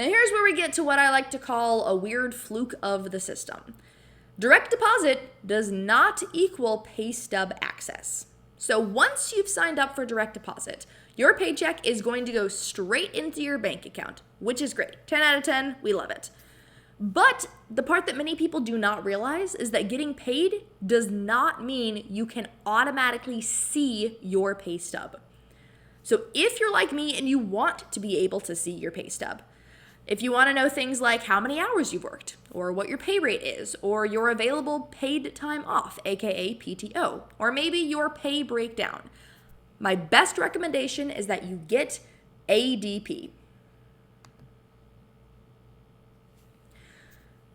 And here's where we get to what I like to call a weird fluke of the system. Direct deposit does not equal pay stub access. So once you've signed up for direct deposit, your paycheck is going to go straight into your bank account, which is great. 10 out of 10, we love it. But the part that many people do not realize is that getting paid does not mean you can automatically see your pay stub. So if you're like me and you want to be able to see your pay stub, if you want to know things like how many hours you've worked, or what your pay rate is, or your available paid time off, aka PTO, or maybe your pay breakdown, my best recommendation is that you get ADP.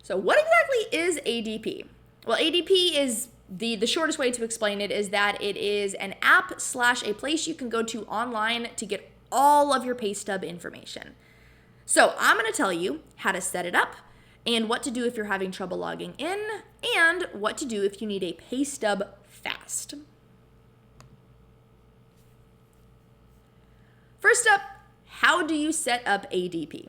So what exactly is ADP? Well, ADP is the shortest way to explain it is that it is an app / a place you can go to online to get all of your pay stub information. So I'm going to tell you how to set it up and what to do if you're having trouble logging in and what to do if you need a pay stub fast. First up, how do you set up ADP?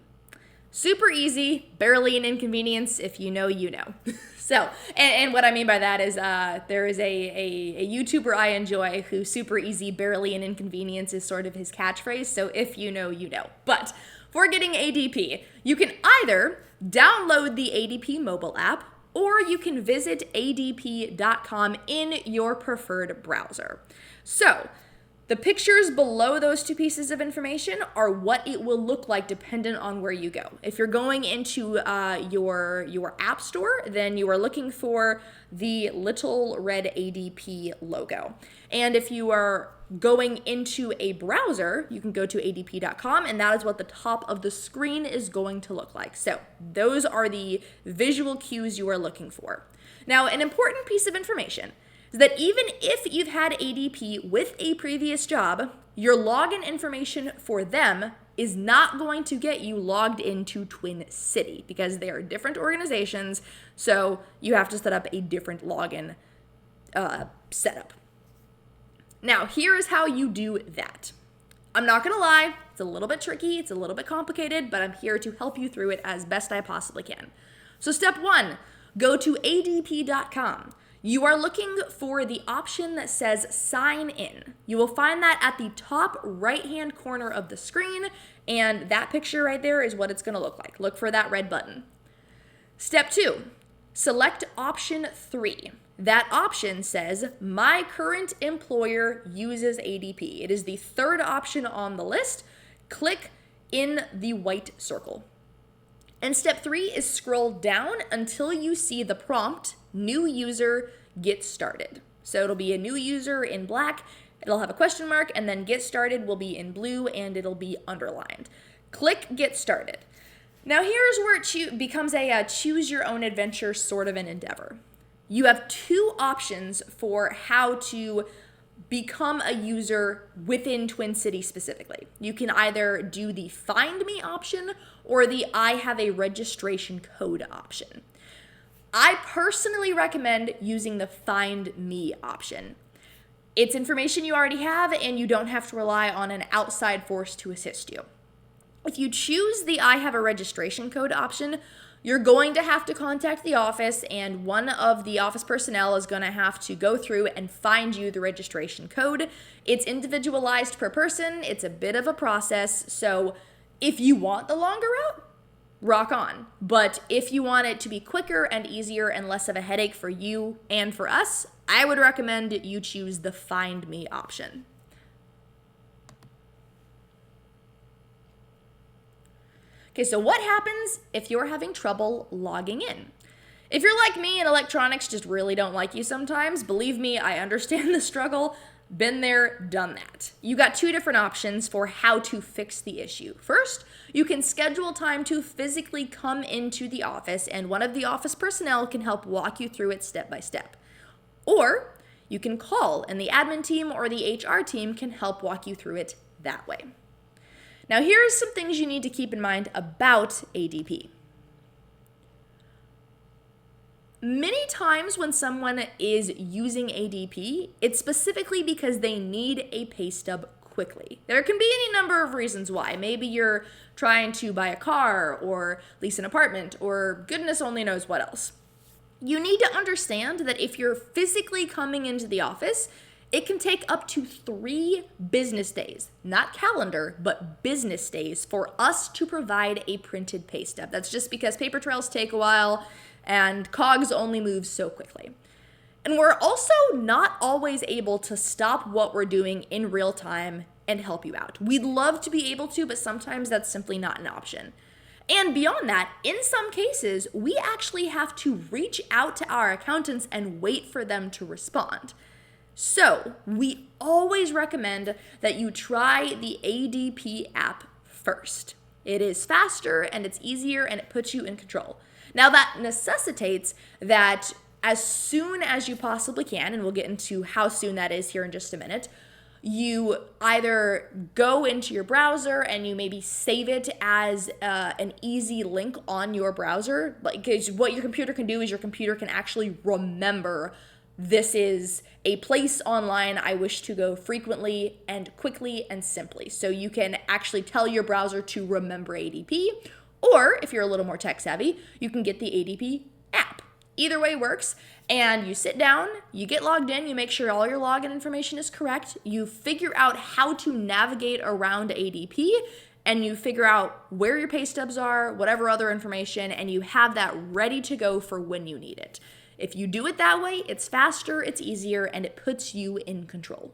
Super easy, barely an inconvenience. If you know, you know. So, and what I mean by that is there is a YouTuber I enjoy who super easy, barely an inconvenience is sort of his catchphrase. So if you know, you know. But for getting ADP, you can either download the ADP mobile app or you can visit adp.com in your preferred browser. So, the pictures below those two pieces of information are what it will look like dependent on where you go. If you're going into your app store, then you are looking for the little red ADP logo. And if you are going into a browser, you can go to adp.com, and that is what the top of the screen is going to look like. So those are the visual cues you are looking for. Now, an important piece of information is that even if you've had ADP with a previous job, your login information for them is not going to get you logged into Twin City because they are different organizations, so you have to set up a different login setup. Now, here is how you do that. I'm not gonna lie, it's a little bit tricky, it's a little bit complicated, but I'm here to help you through it as best I possibly can. So step one, go to adp.com. You are looking for the option that says sign in. You will find that at the top right-hand corner of the screen, and that picture right there is what it's gonna look like. Look for that red button. Step two, select option 3. That option says, my current employer uses ADP. It is the third option on the list. Click in the white circle. And step 3 is scroll down until you see the prompt, new user, get started. So it'll be a new user in black, it'll have a question mark, and then get started will be in blue and it'll be underlined. Click get started. Now here's where it becomes a choose your own adventure sort of an endeavor. You have two options for how to become a user within Twin City specifically. You can either do the find me option or the I have a registration code option. I personally recommend using the find me option. It's information you already have and you don't have to rely on an outside force to assist you. If you choose the I have a registration code option, you're going to have to contact the office and one of the office personnel is going to have to go through and find you the registration code. It's individualized per person. It's a bit of a process. So if you want the longer route, rock on. But if you want it to be quicker and easier and less of a headache for you and for us, I would recommend you choose the find me option. Okay, so what happens if you're having trouble logging in? If you're like me and electronics just really don't like you sometimes, believe me, I understand the struggle. Been there, done that. You got two different options for how to fix the issue. First, you can schedule time to physically come into the office and one of the office personnel can help walk you through it step by step. Or you can call and the admin team or the HR team can help walk you through it that way. Now, here are some things you need to keep in mind about ADP. Many times when someone is using ADP, it's specifically because they need a pay stub quickly. There can be any number of reasons why. Maybe you're trying to buy a car or lease an apartment or goodness only knows what else. You need to understand that if you're physically coming into the office, it can take up to 3 business days, not calendar, but business days for us to provide a printed pay stub. That's just because paper trails take a while and COGS only moves so quickly. And we're also not always able to stop what we're doing in real time and help you out. We'd love to be able to, but sometimes that's simply not an option. And beyond that, in some cases, we actually have to reach out to our accountants and wait for them to respond. So we always recommend that you try the ADP app first. It is faster and it's easier and it puts you in control. Now that necessitates that as soon as you possibly can, and we'll get into how soon that is here in just a minute, you either go into your browser and you maybe save it as an easy link on your browser. Because what your computer can do is your computer can actually remember this is a place online I wish to go frequently and quickly and simply. So you can actually tell your browser to remember ADP, or if you're a little more tech savvy, you can get the ADP app. Either way works, and you sit down, you get logged in, you make sure all your login information is correct, you figure out how to navigate around ADP, and you figure out where your pay stubs are, whatever other information, and you have that ready to go for when you need it. If you do it that way, it's faster, it's easier, and it puts you in control.